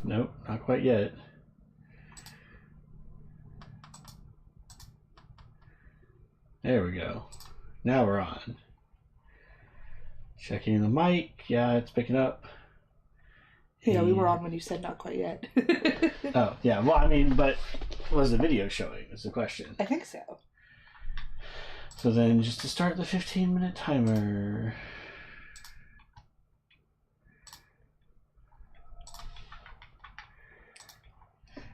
Nope, not quite yet. There we go. Now we're on. Checking the mic. Yeah, it's picking up. Yeah, we were on when you said not quite yet. Oh, yeah. Well, I mean, but was the video showing is the question. I think so. So then just to start the 15-minute timer.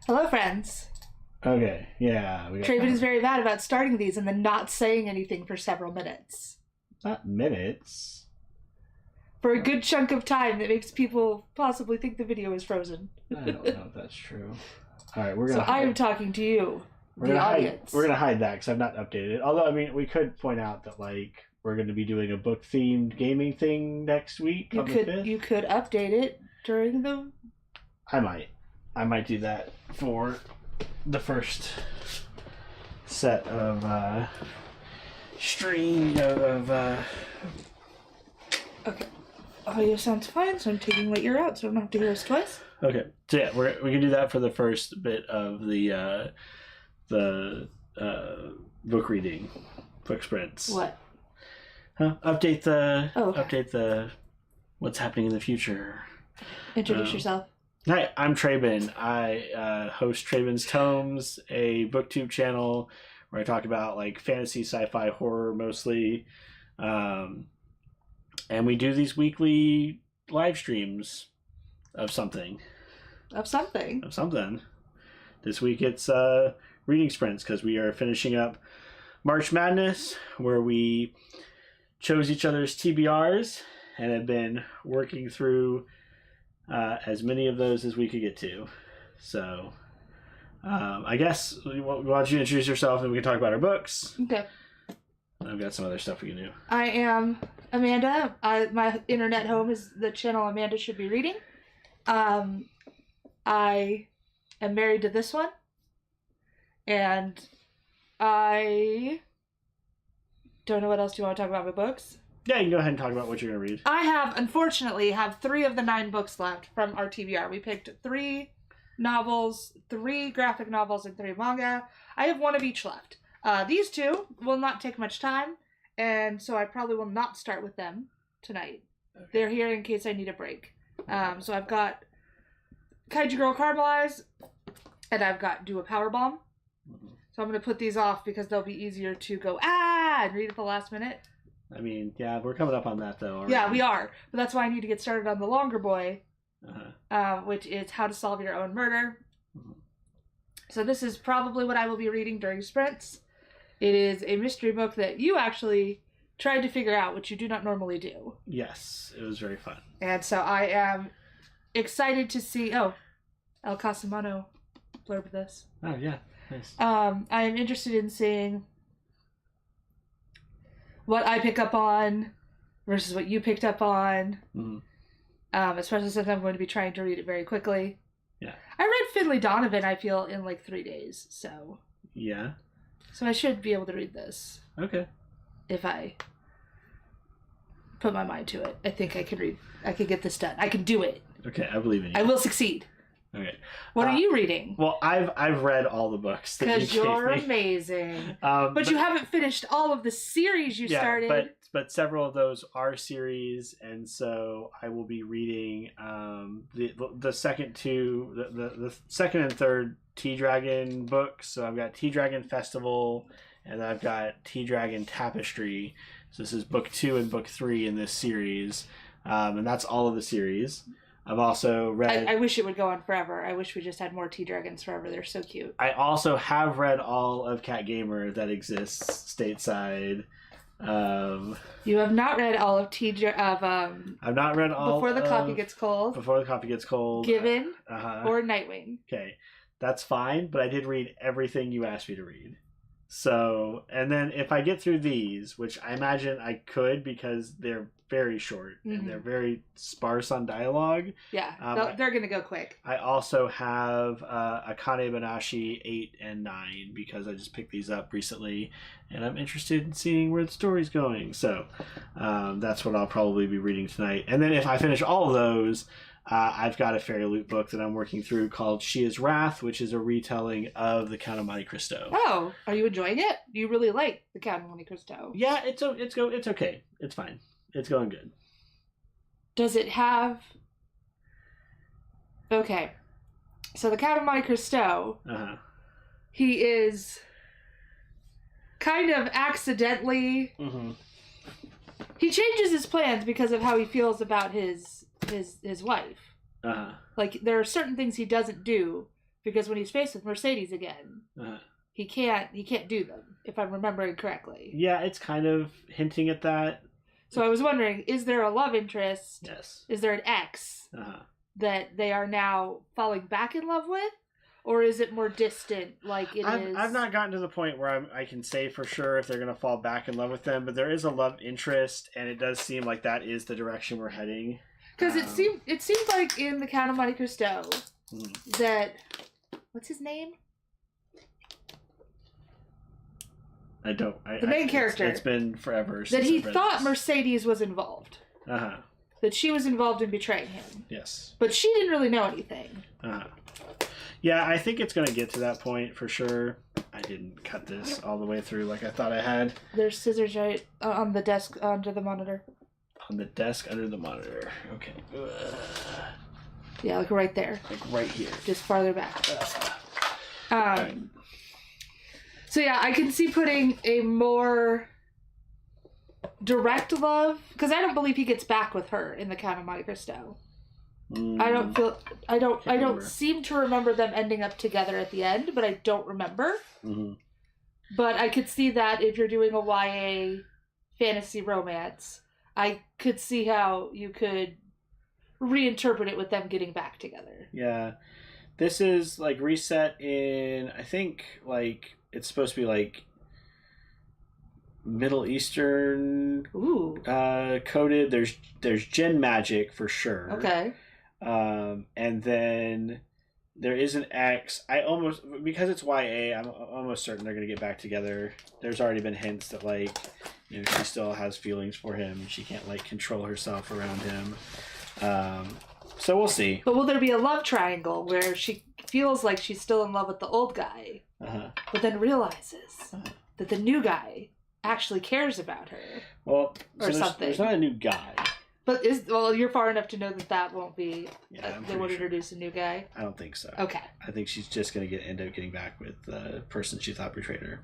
Hello, friends. Okay, yeah. Traven is very bad about starting these and then not saying anything for several minutes. Not minutes. For a good chunk of time that makes people possibly think the video is frozen. I don't know if that's true. All right, we're gonna. So I am talking to you, the audience. We're gonna hide that because I've not updated it. Although, I mean, we could point out that like we're going to be doing a book-themed gaming thing next week. You could update it during the. I might do that for the first set of stream of. Okay. Audio sounds fine, so I'm taking what you're out, so I don't have to hear us twice. Okay, so yeah, we can do that for the first bit of the book reading, book sprints. What? Huh? Update the what's happening in the future. Introduce yourself. Hi, I'm Traben. I host Traben's Tomes, a booktube channel where I talk about like fantasy, sci-fi, horror mostly. And we do these weekly live streams of something. Of something. Of something. This week it's reading sprints because we are finishing up March Madness, where we chose each other's TBRs and have been working through as many of those as we could get to. So I guess why don't you introduce yourself and we can talk about our books. Okay. I've got some other stuff we can do. I am Amanda. My internet home is the channel Amanda Should Be Reading. I am married to this one. And I don't know what else do you want to talk about my books. Yeah, you can go ahead and talk about what you're going to read. I unfortunately have 3 of the 9 books left from our TBR. We picked 3 novels, 3 graphic novels, and 3 manga. I have 1 of each left. These 2 will not take much time, and so I probably will not start with them tonight. Okay. They're here in case I need a break. So I've got Kaiju Girl Caramelize, and I've got Do a Power Bomb. Mm-hmm. So I'm going to put these off because they'll be easier to go, and read at the last minute. I mean, yeah, we're coming up on that, though. Already. Yeah, we are. But that's why I need to get started on the longer boy, which is How to Solve Your Own Murder. Mm-hmm. So this is probably what I will be reading during sprints. It is a mystery book that you actually tried to figure out, which you do not normally do. Yes, it was very fun. And so I am excited to see... Oh, El Casamano blurb this. Oh, yeah. Nice. I am interested in seeing what I pick up on versus what you picked up on. Mm-hmm. Especially since I'm going to be trying to read it very quickly. Yeah. I read Fiddly Donovan, I feel, in like 3 days, so... Yeah. So I should be able to read this. Okay. If I put my mind to it. I think I can get this done. I can do it. Okay, I believe in you. I will succeed. Okay. What are you reading? Well, I've read all the books that you gave me. Because you're amazing. But you haven't finished all of the series you started. But several of those are series, and so I will be reading the second 2, the second and third T-Dragon books. So I've got T-Dragon Festival, and I've got T-Dragon Tapestry. So this is book 2 and book 3 in this series, and that's all of the series. I've also read... I wish it would go on forever. I wish we just had more T-Dragons forever. They're so cute. I also have read all of Cat Gamer that exists stateside. You have not read all of I've not read all Before the Coffee Gets Cold. Before the Coffee Gets Cold. Given. Or Nightwing. Okay. That's fine, but I did read everything you asked me to read. So, and then if I get through these, which I imagine I could because they're very short and they're very sparse on dialogue. Yeah, they're going to go quick. I also have Akane Banashi 8 and 9 because I just picked these up recently and I'm interested in seeing where the story's going. So that's what I'll probably be reading tonight. And then if I finish all of those, I've got a Fairy Loot book that I'm working through called She is Wrath, which is a retelling of The Count of Monte Cristo. Oh, are you enjoying it? You really like The Count of Monte Cristo? Yeah, it's okay. It's fine. It's going good. Does it have... Okay. So The Count of Monte Cristo, he is kind of accidentally... Mm-hmm. He changes his plans because of how he feels about his wife. Like, there are certain things he doesn't do because when he's faced with Mercedes again, he can't do them, if I'm remembering correctly. Yeah, it's kind of hinting at that. So I was wondering, is there a love interest? Yes. Is there an ex that they are now falling back in love with? Or is it more distant, like it is? I've not gotten to the point where I can say for sure if they're going to fall back in love with them, but there is a love interest, and it does seem like that is the direction we're heading. Because it seemed like in The Count of Monte Cristo that... What's his name? The main character. It's been forever since that he thought Mercedes was involved. That she was involved in betraying him. Yes. But she didn't really know anything. Yeah, I think it's going to get to that point for sure. I didn't cut this all the way through like I thought I had. There's scissors right on the desk under the monitor. On the desk under the monitor. Okay. Yeah, like right there. Like right here. Just farther back. Right. So yeah, I can see putting a more direct love, because I don't believe he gets back with her in the Count of Monte Cristo. I don't seem to remember them ending up together at the end, but I don't remember. Mm-hmm. But I could see that if you're doing a YA fantasy romance, I could see how you could reinterpret it with them getting back together. Yeah. This is like reset in, I think, like it's supposed to be like Middle Eastern coded. There's Jinn magic for sure. Okay. And then there is an X. Because it's YA, I'm almost certain they're gonna get back together. There's already been hints that like, she still has feelings for him. She can't like control herself around him. So we'll see. But will there be a love triangle where she feels like she's still in love with the old guy, but then realizes that the new guy actually cares about her? Well, or something. There's not a new guy. But you're far enough to know that won't be. They won't introduce a new guy. I don't think so. Okay. I think she's just gonna end up getting back with the person she thought betrayed her.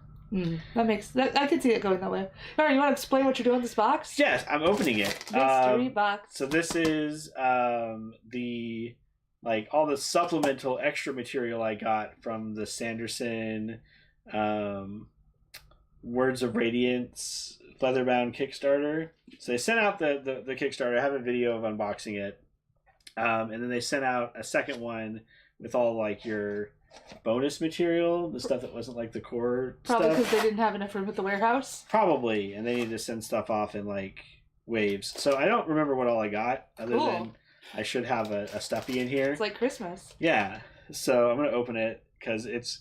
I could see it going that way. All right, you want to explain what you're doing with this box? Yes, I'm opening it. Mystery box. So this is the all the supplemental extra material I got from the Sanderson Words of Radiance leatherbound Kickstarter. So they sent out the Kickstarter. I have a video of unboxing it, and then they sent out a second one with all like your bonus material, the stuff that wasn't like the core Probably stuff. because they didn't have enough room at the warehouse. Probably, and they needed to send stuff off in like waves. So I don't remember what all I got, other than I should have a stuffy in here. It's like Christmas. Yeah. So I'm gonna open it because it's.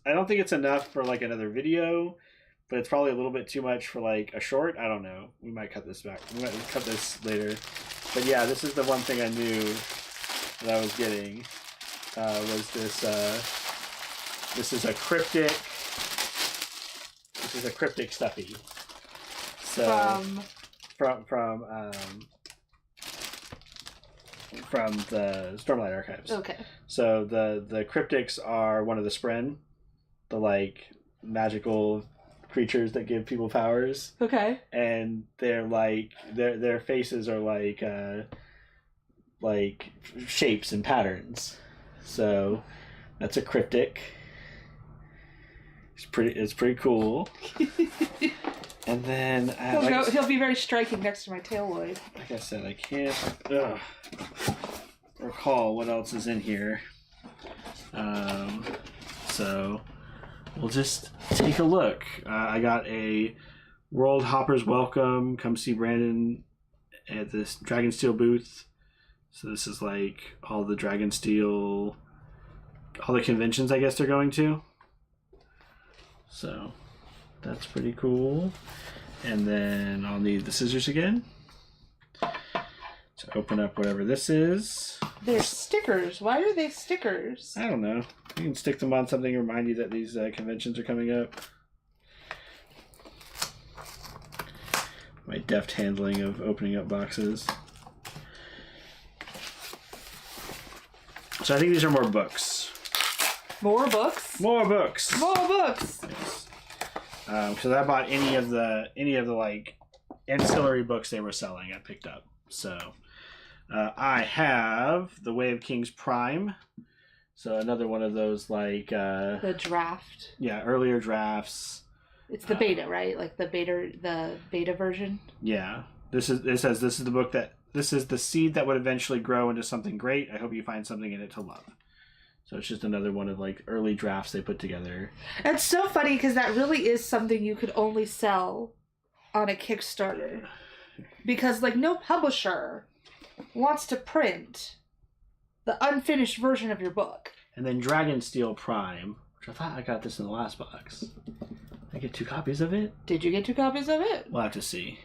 I don't think it's enough for like another video, but it's probably a little bit too much for like a short. I don't know. We might cut this back. We might cut this later. But yeah, this is the one thing I knew that I was getting. Was this? This is a cryptic. This is a cryptic stuffy. So from the Stormlight Archives. Okay. So the cryptics are one of the Spren, the like magical creatures that give people powers. Okay. And they're like their faces are like shapes and patterns. So that's a cryptic. It's pretty cool. And then he'll be very striking next to my Tailloid. Like I said, I can't recall what else is in here. So we'll just take a look. I got a World Hoppers Welcome. Come see Brandon at this Dragonsteel booth. So this is like all the Dragonsteel, all the conventions I guess they're going to. So that's pretty cool. And then I'll need the scissors again to open up whatever this is. They're stickers. Why are they stickers? I don't know. You can stick them on something to remind you that these conventions are coming up. My deft handling of opening up boxes. So I think these are more books. More books? More books. More books. Yes. Because I bought any of the like ancillary books they were selling. I picked up. So I have The Way of Kings Prime. So another one of those like the draft. Yeah, earlier drafts. It's the beta, right? Like the beta version. Yeah. It says this is the book that this is the seed that would eventually grow into something great. I hope you find something in it to love. So it's just another one of like early drafts they put together. It's so funny because that really is something you could only sell on a Kickstarter. Because like no publisher wants to print the unfinished version of your book. And then Dragonsteel Prime, which I thought I got this in the last box. I get 2 copies of it? Did you get 2 copies of it? We'll have to see.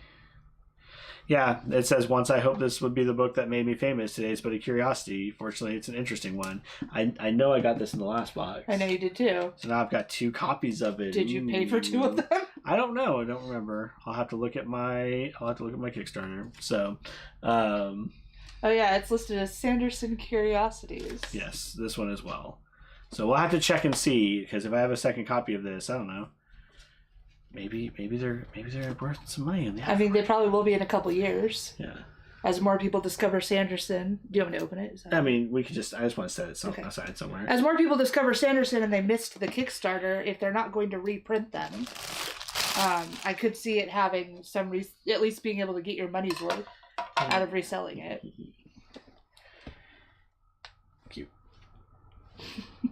Yeah, it says, once I hope this would be the book that made me famous. Today's but a curiosity. Fortunately, it's an interesting one. I know I got this in the last box. I know you did too. So now I've got 2 copies of it. Did you pay for 2 of them? I don't know. I don't remember. I'll have to look at my Kickstarter. So, oh yeah, it's listed as Sanderson Curiosities. Yes, this one as well. So we'll have to check and see, because if I have a second copy of this, I don't know. maybe they're worth some money in the I mean, they probably will be in a couple years. Yeah. As more people discover Sanderson. Do you want me to open it? I mean, I just want to set it aside somewhere. As more people discover Sanderson and they missed the Kickstarter, if they're not going to reprint them, I could see it having some at least being able to get your money's worth out of reselling it. Cute.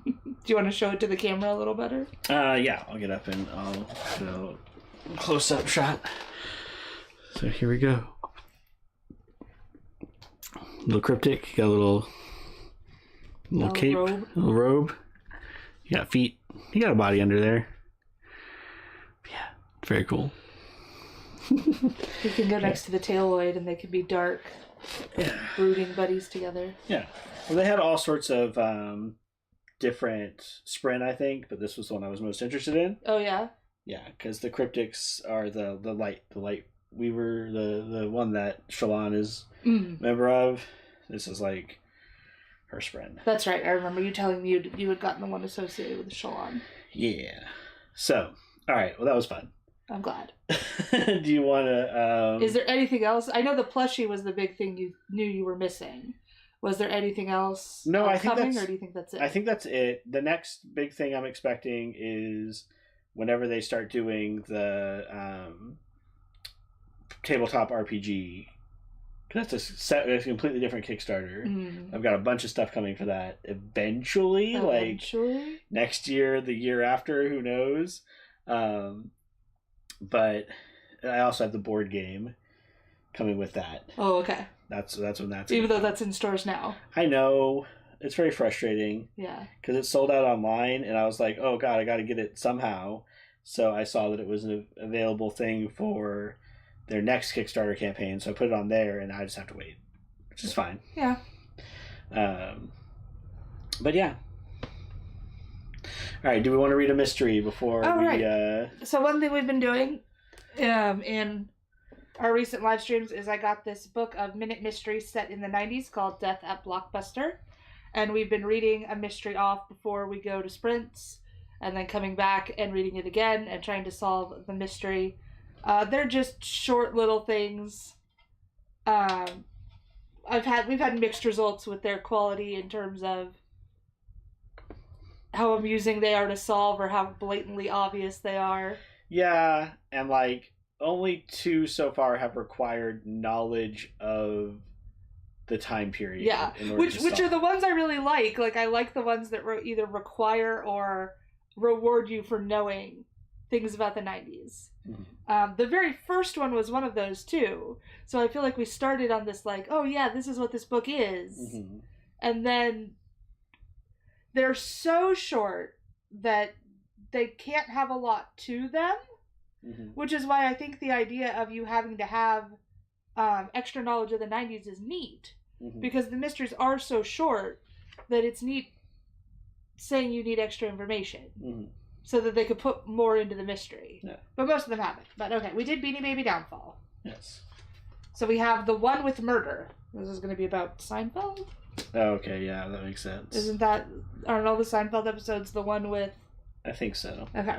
Do you want to show it to the camera a little better? Yeah, I'll get up and I'll do a close-up shot. So here we go. Little cryptic, got a little cape, little robe. You got feet. You got a body under there. Yeah, very cool. You can go next to the Tailoid and they can be dark, brooding buddies together. Yeah. Well, they had all sorts of different sprint, I think, but this was the one I was most interested in. Oh yeah. Yeah, because the cryptics are the light weaver, the one that Shalon is member of. This is like her sprint. That's right. I remember you telling me you had gotten the one associated with Shalon. Yeah. So, all right. Well, that was fun. I'm glad. Do you want to... Is there anything else? I know the plushie was the big thing you knew you were missing. Was there anything else I think coming, or do you think that's it? I think that's it. The next big thing I'm expecting is whenever they start doing the tabletop RPG. That's a completely different Kickstarter. I've got a bunch of stuff coming for that eventually. Like next year, the year after, who knows? But I also have the board game coming with that. Oh, okay. That's when that's even though that's in stores now. I know. It's very frustrating. Yeah. Because it sold out online, and I was like, oh god, I got to get it somehow. So I saw that it was an available thing for their next Kickstarter campaign, so I put it on there, and I just have to wait, which is fine. Yeah. But yeah. All right. Do we want to read a mystery before we? Right. So one thing we've been doing, in our recent live streams, is I got this book of minute mysteries set in the 90s called Death at Blockbuster, and we've been reading a mystery off before we go to sprints, and then coming back and reading it again and trying to solve the mystery. They're just short little things. We've had mixed results with their quality in terms of how amusing they are to solve or how blatantly obvious they are. Yeah, and like only 2 so far have required knowledge of the time period. Yeah, which are the ones I really like. Like I like the ones that either require or reward you for knowing things about the 90s. Mm-hmm. The very first one was one of those too. So I feel like we started on this like, oh yeah, this is what this book is. Mm-hmm. And then they're so short that they can't have a lot to them, mm-hmm. which is why I think the idea of you having to have extra knowledge of the 90s is neat. Mm-hmm. Because the mysteries are so short that it's neat saying you need extra information. Mm-hmm. So that they could put more into the mystery. Yeah. But most of them haven't. But okay, we did Beanie Baby Downfall. Yes. So we have the one with murder. This is going to be about Seinfeld? Oh, okay, yeah, that makes sense. Aren't all the Seinfeld episodes the one with... I think so. Okay.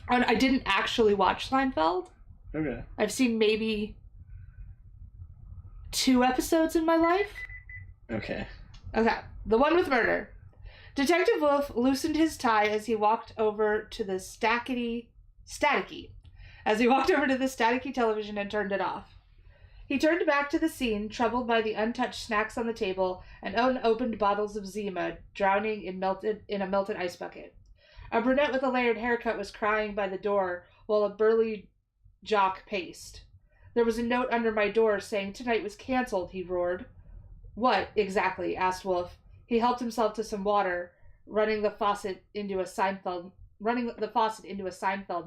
And I didn't actually watch Seinfeld. Okay. I've seen maybe 2 episodes in my life. Okay. Okay. The one with murder. Detective Wolf loosened his tie as he walked over to the staticky television and turned it off. He turned back to the scene, troubled by the untouched snacks on the table and unopened bottles of Zima drowning in a melted ice bucket. A brunette with a layered haircut was crying by the door while a burly jock paced. There was a note under my door saying tonight was canceled, he roared. What, exactly? Asked Wolf. He helped himself to some water, running the faucet into a Seinfeld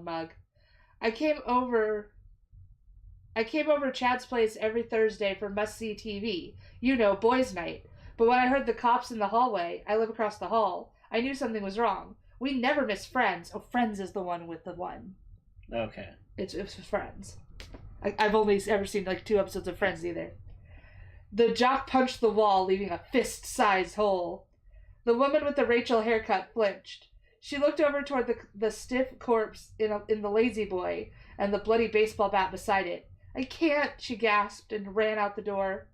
mug. I came over Chad's place every Thursday for must-see TV. You know, boys' night. But when I heard the cops in the hallway, I live across the hall, I knew something was wrong. We never miss Friends. Oh, Friends is the one with the one. Okay. It's Friends. I've only ever seen like 2 episodes of Friends either. The jock punched the wall, leaving a fist-sized hole. The woman with the Rachel haircut flinched. She looked over toward the stiff corpse in the lazy boy and the bloody baseball bat beside it. I can't, she gasped and ran out the door.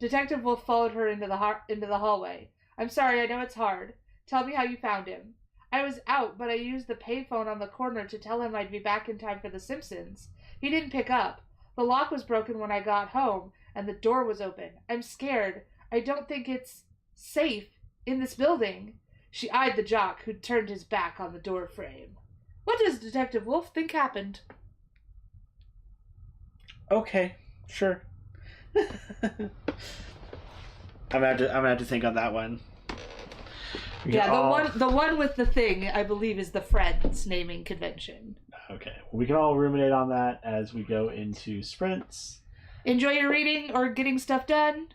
Detective Wolf followed her into the hallway. I'm sorry, I know it's hard. Tell me how you found him. I was out, but I used the payphone on the corner to tell him I'd be back in time for The Simpsons. He didn't pick up. The lock was broken when I got home, and the door was open. I'm scared. I don't think it's safe in this building. She eyed the jock, who'd turned his back on the door frame. What does Detective Wolf think happened? Okay, sure. I'm gonna have to think on that one. Yeah, the one with the thing, I believe, is the Friends naming convention. Okay, we can all ruminate on that as we go into sprints. Enjoy your reading or getting stuff done.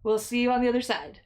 We'll see you on the other side.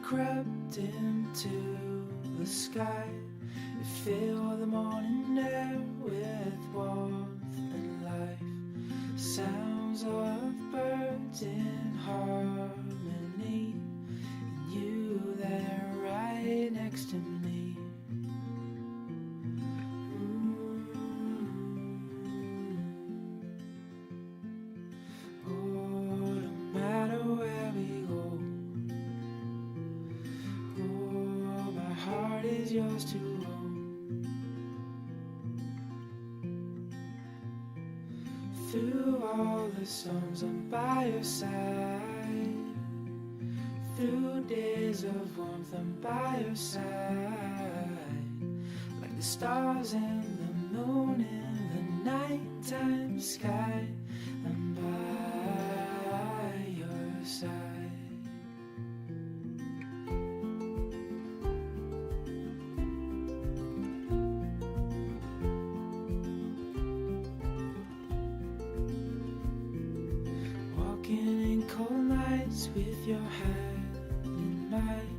crept into the sky. It filled the morning air with warmth and life. Sounds of birds in harmony, and you there right next to me. Oh, no matter where we go, oh, my heart is yours to own. Through all the storms, I'm by your side. Through days of warmth, I'm by your side. Like the stars and the moon in the nighttime sky, I'm by your side. Walking in cold nights with your hand in mine.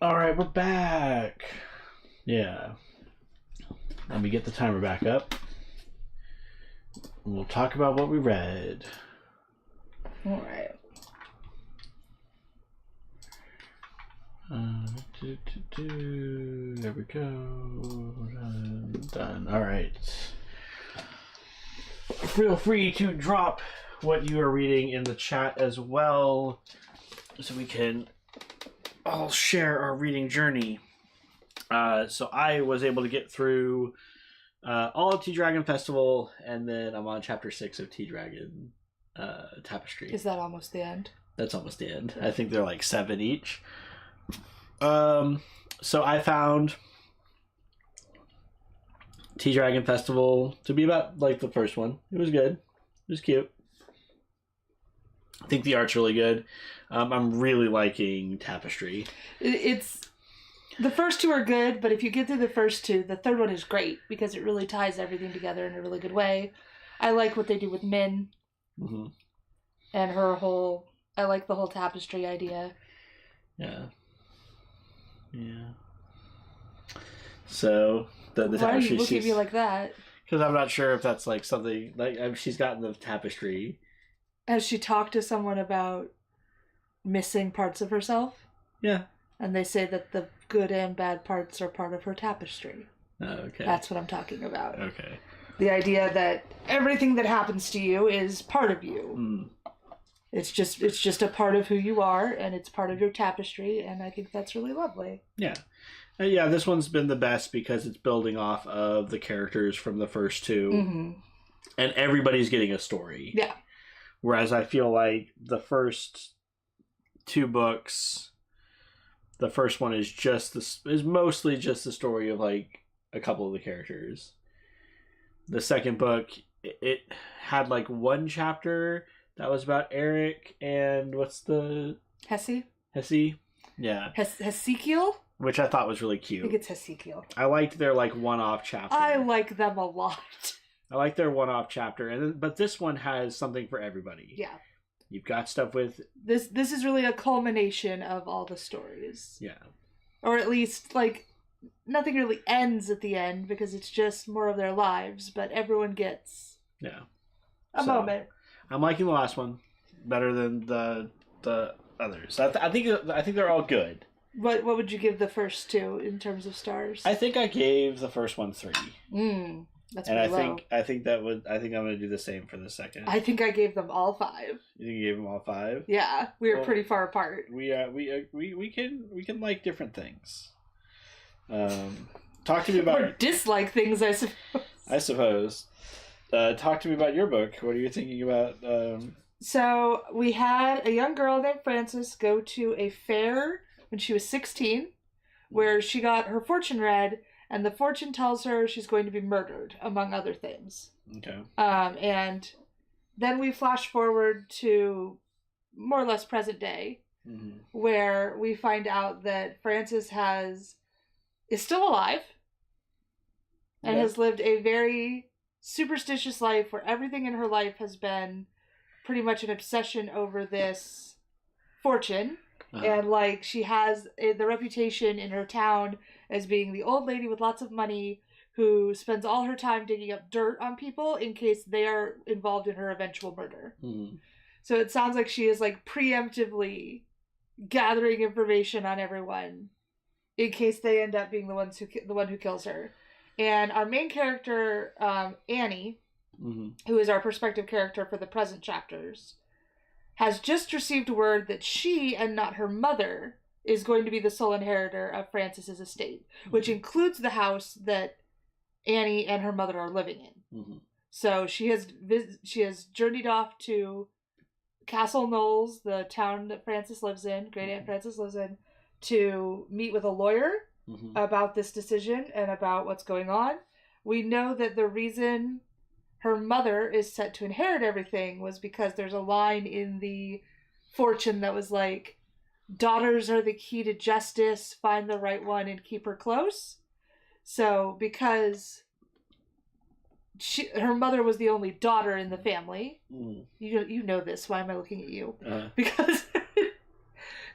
All right, we're back. Yeah. Let me get the timer back up. And we'll talk about what we read. All right. There we go. Done. All right. Feel free to drop what you are reading in the chat as well, so we can all share our reading journey. So I was able to get through all of T-Dragon Festival, and then I'm on chapter 6 of T-Dragon Tapestry. Is that almost the end? That's almost the end. I think they're like 7 each. So I found T-Dragon Festival to be about like the first one. It was good. It was cute. I think the art's really good. I'm really liking Tapestry. It's the first 2 are good, but if you get through the first 2, the third one is great because it really ties everything together in a really good way. I like what they do with Min and her whole. I like the whole tapestry idea. Yeah. So the Why are you looking at me like that? Because I'm not sure if that's like something like she's gotten the tapestry. Has she talked to someone about missing parts of herself? Yeah. And they say that the good and bad parts are part of her tapestry. Oh, okay. That's what I'm talking about. Okay. The idea that everything that happens to you is part of you. Mm. It's just a part of who you are, and it's part of your tapestry, and I think that's really lovely. Yeah. Yeah, this one's been the best because it's building off of the characters from the first 2. And everybody's getting a story. Yeah. Whereas I feel like the first 2 books, the first one is mostly just the story of like a couple of the characters. The second book, it had like 1 chapter that was about Eric and what's the Hesse? Yeah. Hesekiel? Which I thought was really I cute. think it's Hesekiel. I liked their like one-off chapter. I like them a lot. I like their one-off chapter, but this one has something for everybody. Yeah. You've got stuff with This is really a culmination of all the stories. Yeah. Or at least like nothing really ends at the end because it's just more of their lives, but everyone gets a moment. I'm liking the last one better than the others. I think they're all good. What would you give the first 2 in terms of stars? I think I gave the first one 3. That's and pretty low. I think I'm gonna do the same for the second. I think I gave them all 5. You think you gave them all 5? Yeah, we were pretty far apart. We can like different things. Talk to me about or dislike things, I suppose. I suppose. Talk to me about your book. What are you thinking about? So we had a young girl named Frances go to a fair when she was 16, where she got her fortune read, and the fortune tells her she's going to be murdered, among other things. Okay. And then we flash forward to more or less present day, where we find out that Frances is still alive and has lived a very superstitious life where everything in her life has been pretty much an obsession over this fortune. And like she has the reputation in her town as being the old lady with lots of money who spends all her time digging up dirt on people in case they are involved in her eventual murder. So it sounds like she is like preemptively gathering information on everyone in case they end up being the one who kills her. And our main character, Annie, who is our perspective character for the present chapters, has just received word that she and not her mother is going to be the sole inheritor of Frances's estate, which includes the house that Annie and her mother are living in. So she has journeyed off to Castle Knowles, the town that Frances lives in, Great Aunt Frances lives in, to meet with a lawyer about this decision and about what's going on. We know that the reason her mother is set to inherit everything was because there's a line in the fortune that was like, daughters are the key to justice, find the right one and keep her close. So because her mother was the only daughter in the family, you know this, why am I looking at you? Because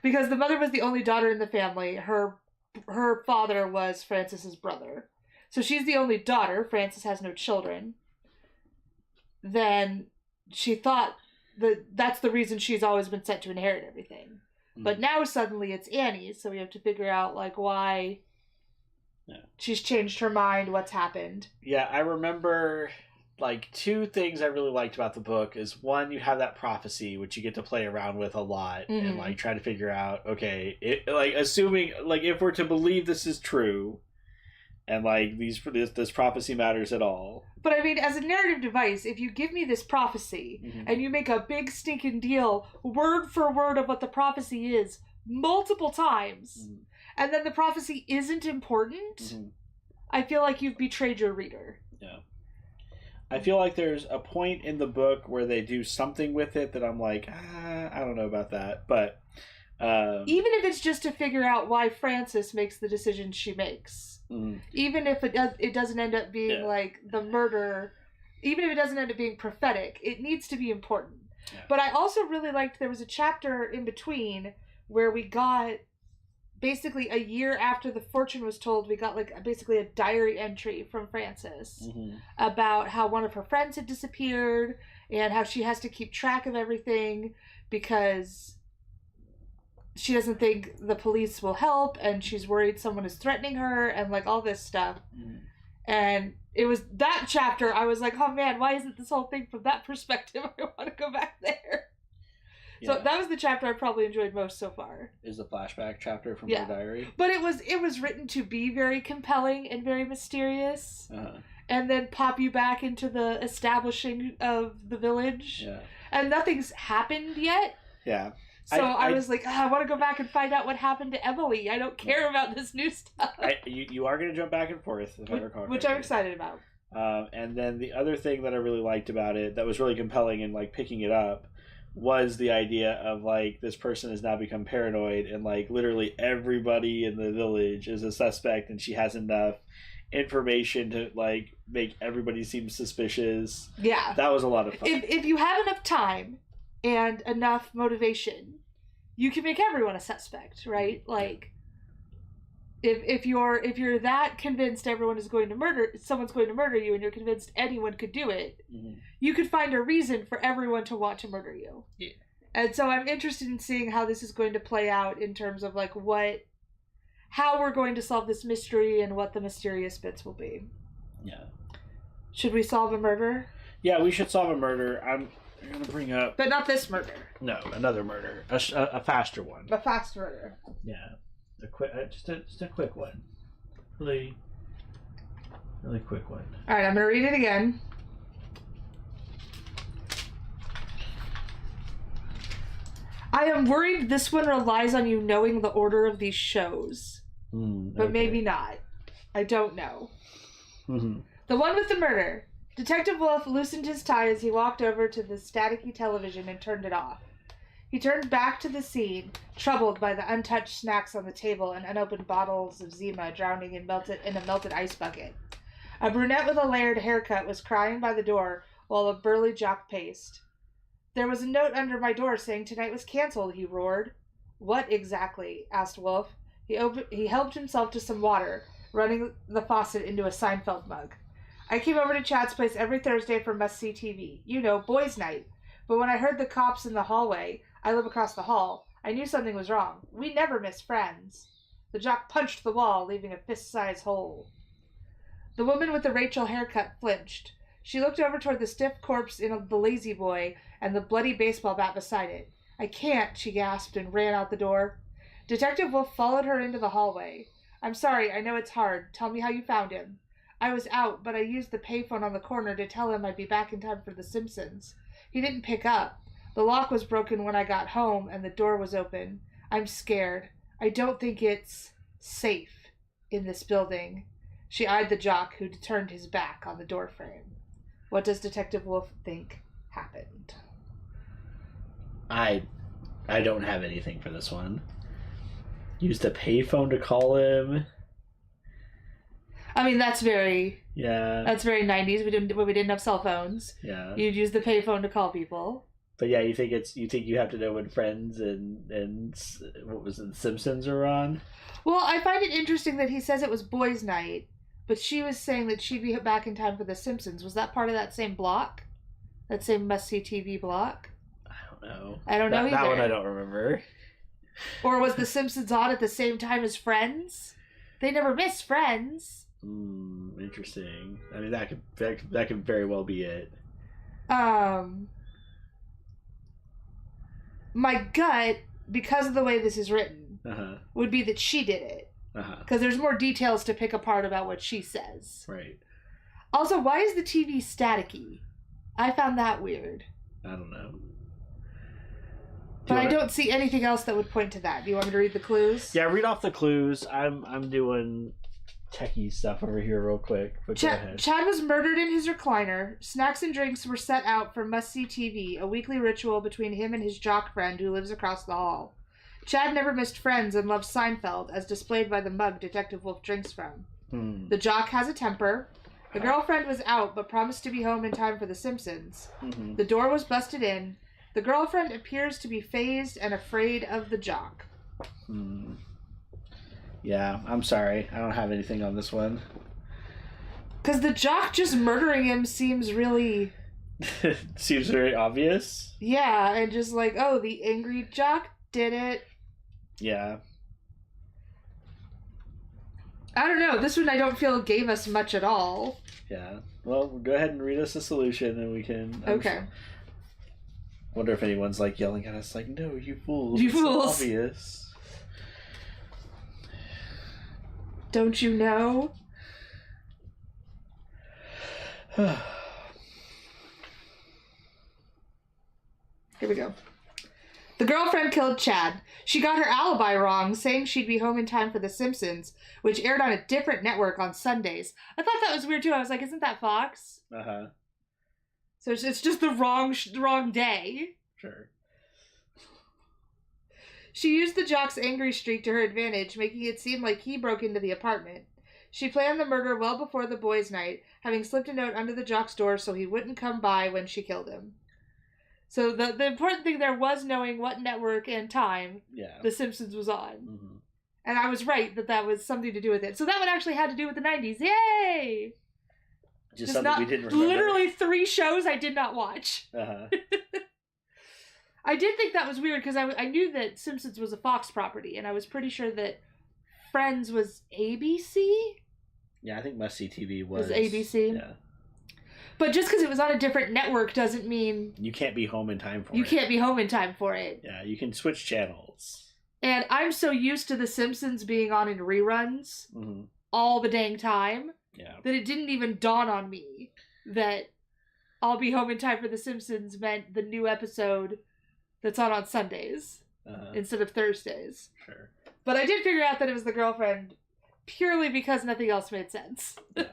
Because the mother was the only daughter in the family. Her father was Francis's brother. So she's the only daughter. Francis has no children. Then she thought that's the reason she's always been set to inherit everything. But now suddenly it's Annie, so we have to figure out like why she's changed her mind, what's happened. Yeah, I remember like two things I really liked about the book is one, you have that prophecy, which you get to play around with a lot and like try to figure out, okay, like assuming like if we're to believe this is true and like this prophecy matters at all. But I mean, as a narrative device, if you give me this prophecy and you make a big stinking deal, word for word of what the prophecy is, multiple times, and then the prophecy isn't important, I feel like you've betrayed your reader. Yeah. I feel like there's a point in the book where they do something with it that I'm like, I don't know about that. But even if it's just to figure out why Frances makes the decisions she makes, even if it doesn't end up being like the murder, even if it doesn't end up being prophetic, it needs to be important. Yeah. But I also really liked there was a chapter in between where we got basically a year after the fortune was told, we got like basically a diary entry from Frances about how one of her friends had disappeared and how she has to keep track of everything because she doesn't think the police will help and she's worried someone is threatening her and like all this stuff. And it was that chapter I was like, oh man, why isn't this whole thing from that perspective? I want to go back there. So that was the chapter I probably enjoyed most so far. Is the flashback chapter from her diary? But it was written to be very compelling and very mysterious, and then pop you back into the establishing of the village. Yeah. And nothing's happened yet. Yeah. So I was like, I want to go back and find out what happened to Emily. I don't care about this new stuff. You are going to jump back and forth, if I recall. Which I'm excited about. And then the other thing that I really liked about it, that was really compelling and like picking it up, was the idea of like this person has now become paranoid and like literally everybody in the village is a suspect and she has enough information to like make everybody seem suspicious. Yeah. That was a lot of fun. If you have enough time and enough motivation, you can make everyone a suspect, right? Like if you're that convinced someone's going to murder you and you're convinced anyone could do it, you could find a reason for everyone to want to murder you. Yeah. And so I'm interested in seeing how this is going to play out in terms of like how we're going to solve this mystery and what the mysterious bits will be. Yeah. Should we solve a murder? Yeah, we should solve a murder. I'm going to bring up... But not this murder. No, another murder. A faster one. A fast murder. Yeah. Just a quick one. Really quick one. All right, I'm going to read it again. I am worried this one relies on you knowing the order of these shows. But maybe not. I don't know. The one with the murder. Detective Wolf loosened his tie as he walked over to the staticky television and turned it off. He turned back to the scene, troubled by the untouched snacks on the table and unopened bottles of Zima drowning in a melted ice bucket. A brunette with a layered haircut was crying by the door while a burly jock paced. There was a note under my door saying tonight was canceled, he roared. What exactly? Asked Wolf. He helped himself to some water, running the faucet into a Seinfeld mug. I came over to Chad's place every Thursday for must-see TV. You know, boys' night. But when I heard the cops in the hallway, I live across the hall, I knew something was wrong. We never miss friends. The jock punched the wall, leaving a fist-sized hole. The woman with the Rachel haircut flinched. She looked over toward the stiff corpse in the lazy boy and the bloody baseball bat beside it. I can't, she gasped and ran out the door. Detective Wolf followed her into the hallway. I'm sorry, I know it's hard. Tell me how you found him. I was out, but I used the payphone on the corner to tell him I'd be back in time for The Simpsons. He didn't pick up. The lock was broken when I got home, and the door was open. I'm scared. I don't think it's safe in this building. She eyed the jock, who turned his back on the doorframe. What does Detective Wolf think happened? I don't have anything for this one. Used a payphone to call him. I mean, that's very... Yeah. That's very 90s. We didn't have cell phones. Yeah. You'd use the payphone to call people. But yeah, you think you have to know when Friends and what was it, The Simpsons are on? Well, I find it interesting that he says it was boys' night, but she was saying that she'd be back in time for The Simpsons. Was that part of that same block? That same must-see TV block? I don't know. I don't know either. That one I don't remember. Or was The Simpsons on at the same time as Friends? They never missed Friends. Interesting. I mean, that could very well be it. My gut, because of the way this is written, would be that she did it. Because there's more details to pick apart about what she says. Right. Also, why is the TV staticky? I found that weird. I don't know. But I don't see anything else that would point to that. Do you want me to read the clues? Yeah, read off the clues. I'm doing techie stuff over here real quick. But go ahead. Chad was murdered in his recliner. Snacks and drinks were set out for must-see TV, a weekly ritual between him and his jock friend who lives across the hall. Chad never missed Friends and loved Seinfeld, as displayed by the mug Detective Wolf drinks from. The jock has a temper. The girlfriend was out, but promised to be home in time for The Simpsons. The door was busted in. The girlfriend appears to be phased and afraid of the jock. Yeah, I'm sorry. I don't have anything on this one. Because the jock just murdering him seems really... Seems very obvious. Yeah, and just like, oh, the angry jock did it. Yeah. I don't know. This one I don't feel gave us much at all. Yeah. Well, go ahead and read us a solution and we can... Okay. Wonder if anyone's like yelling at us like, no, you fools. You it's fools. So obvious. Don't you know? Here we go. The girlfriend killed Chad. She got her alibi wrong, saying she'd be home in time for The Simpsons, which aired on a different network on Sundays. I thought that was weird too. I was like, isn't that Fox? So it's just the wrong day. Sure. She used the jock's angry streak to her advantage, making it seem like he broke into the apartment. She planned the murder well before the boys' night, having slipped a note under the jock's door so he wouldn't come by when she killed him. So the important thing there was knowing what network and time The Simpsons was on. And I was right that was something to do with it. So that one actually had to do with the 90s. Yay! Just something we didn't remember. Literally 3 shows I did not watch. I did think that was weird because I knew that Simpsons was a Fox property, and I was pretty sure that Friends was ABC? Yeah, I think Must See TV was ABC. Yeah. But just because it was on a different network doesn't mean... You can't be home in time for it. You can't be home in time for it. Yeah, you can switch channels. And I'm so used to The Simpsons being on in reruns all the dang time that it didn't even dawn on me that I'll be home in time for The Simpsons meant the new episode that's on Sundays instead of Thursdays. Sure. But I did figure out that it was the girlfriend purely because nothing else made sense. Yeah.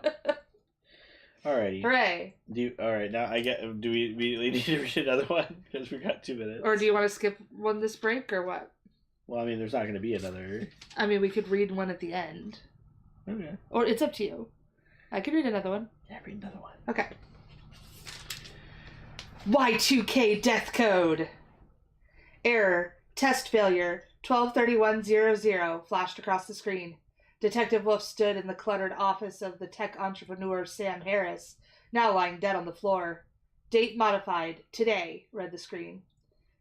Alrighty. Hooray. Alright, now do we immediately need to read another one? Because we got 2 minutes. Or do you want to skip one this break or what? Well, I mean, there's not going to be another. I mean, we could read one at the end. Okay. Or it's up to you. I could read another one. Yeah, read another one. Okay. Y2K death code. Error. Test failure. 123100 flashed across the screen. Detective Wolf stood in the cluttered office of the tech entrepreneur Sam Harris, now lying dead on the floor. Date modified. Today, read the screen.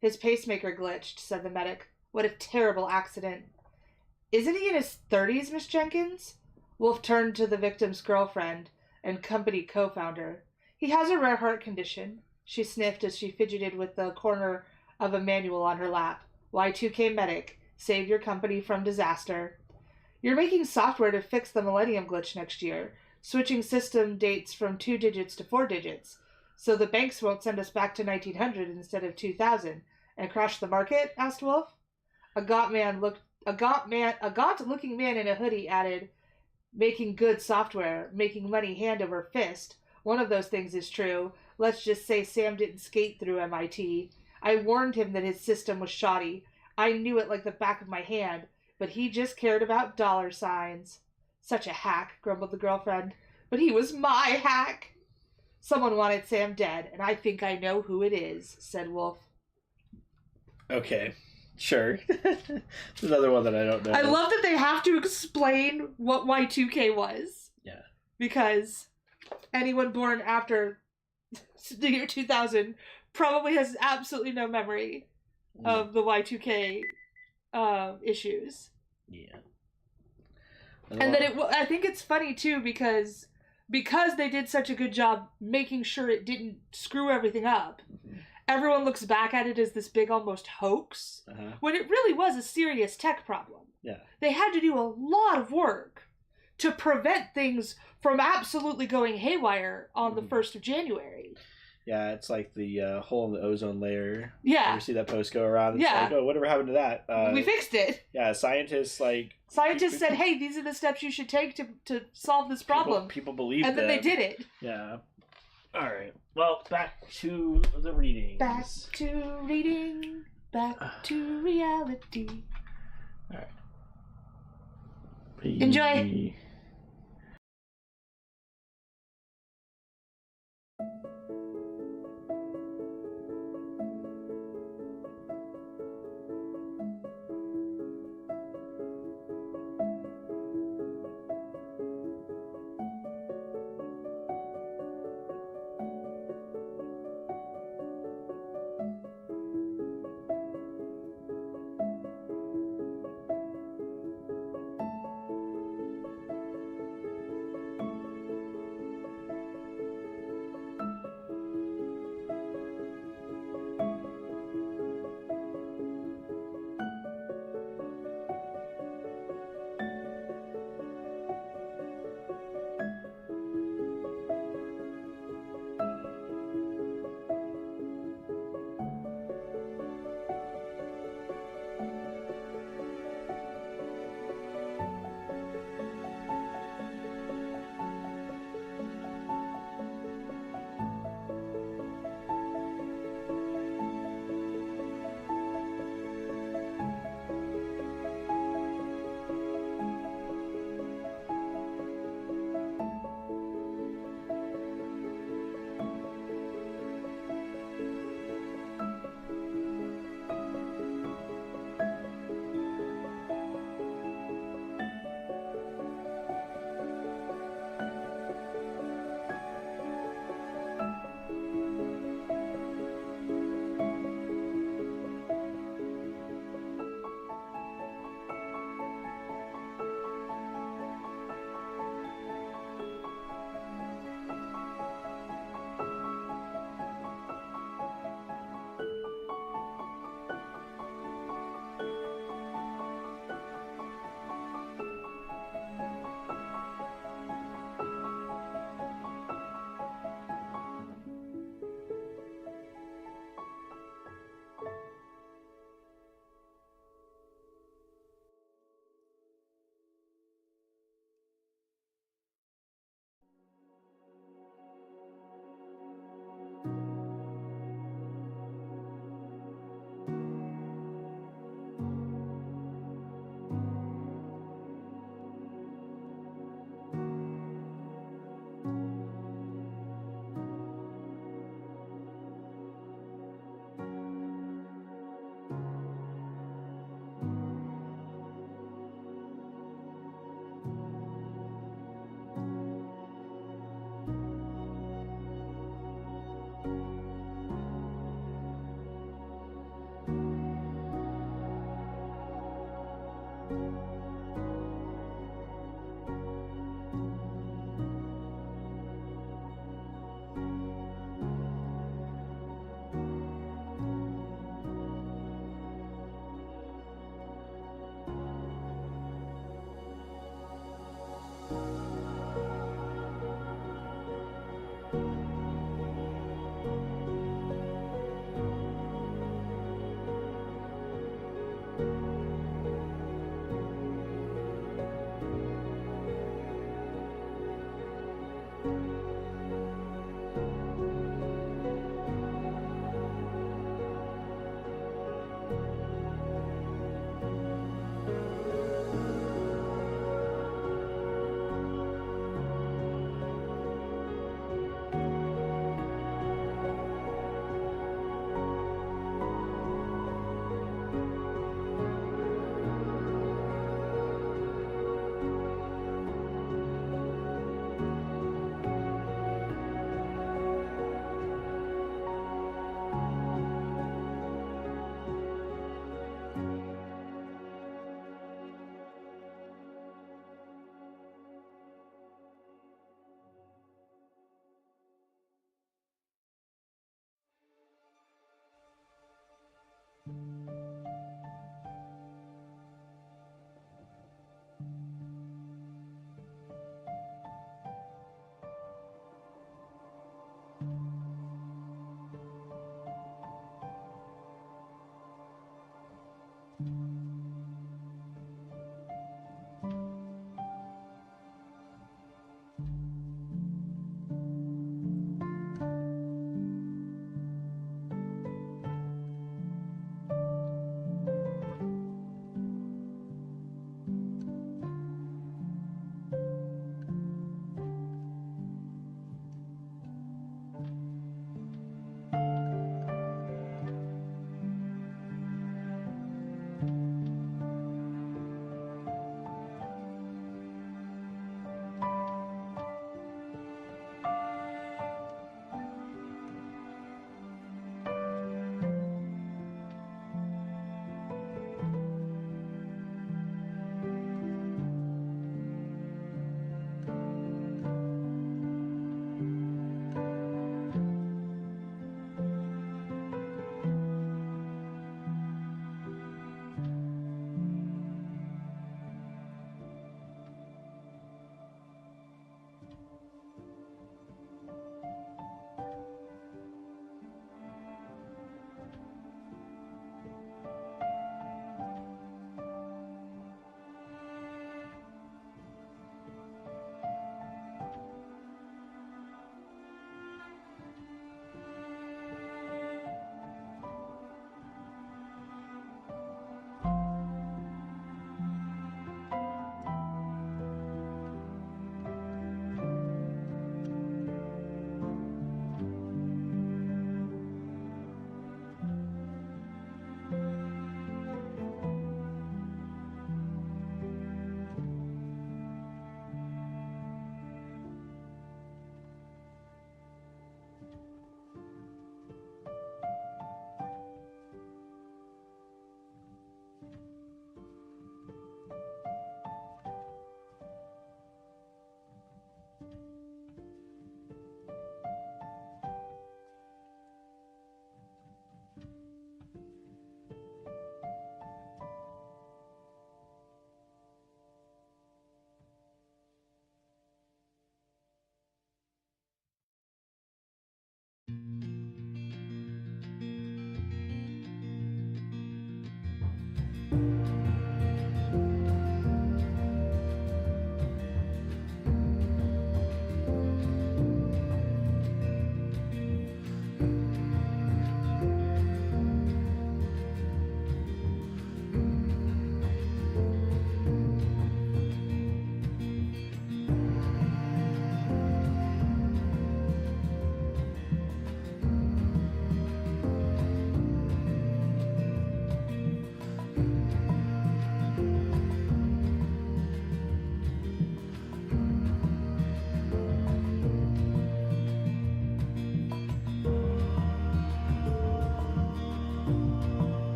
His pacemaker glitched, said the medic. What a terrible accident. Isn't he in his 30s, Miss Jenkins? Wolf turned to the victim's girlfriend and company co-founder. He has a rare heart condition. She sniffed as she fidgeted with the corner of a manual on her lap. Y2K medic. Save your company from disaster. You're making software to fix the Millennium glitch next year, switching system dates from 2 digits to 4 digits, so the banks won't send us back to 1900 instead of 2000, and crash the market? Asked Wolf. A gaunt-looking man in a hoodie added, making good software, making money hand over fist. One of those things is true. Let's just say Sam didn't skate through MIT. I warned him that his system was shoddy. I knew it like the back of my hand, but he just cared about dollar signs. Such a hack, grumbled the girlfriend. But he was my hack. Someone wanted Sam dead, and I think I know who it is, said Wolf. Okay. Sure. Another one that I don't know. I love that they have to explain what Y2K was. Yeah. Because anyone born after the year 2000 probably has absolutely no memory of the Y2K issues. Yeah. And then I think it's funny too because they did such a good job making sure it didn't screw everything up. Mm-hmm. Everyone looks back at it as this big almost hoax, when it really was a serious tech problem. Yeah. They had to do a lot of work to prevent things from absolutely going haywire on the 1st of January. Yeah, it's like the hole in the ozone layer. Yeah. You ever see that post go around? It's Yeah. like, oh, whatever happened to that? We fixed it. Yeah, scientists said, hey, these are the steps you should take to solve this problem. People believe and then they did it. Yeah. All right. Well, back to the readings. Back to reading. Back to reality. All right. Enjoy.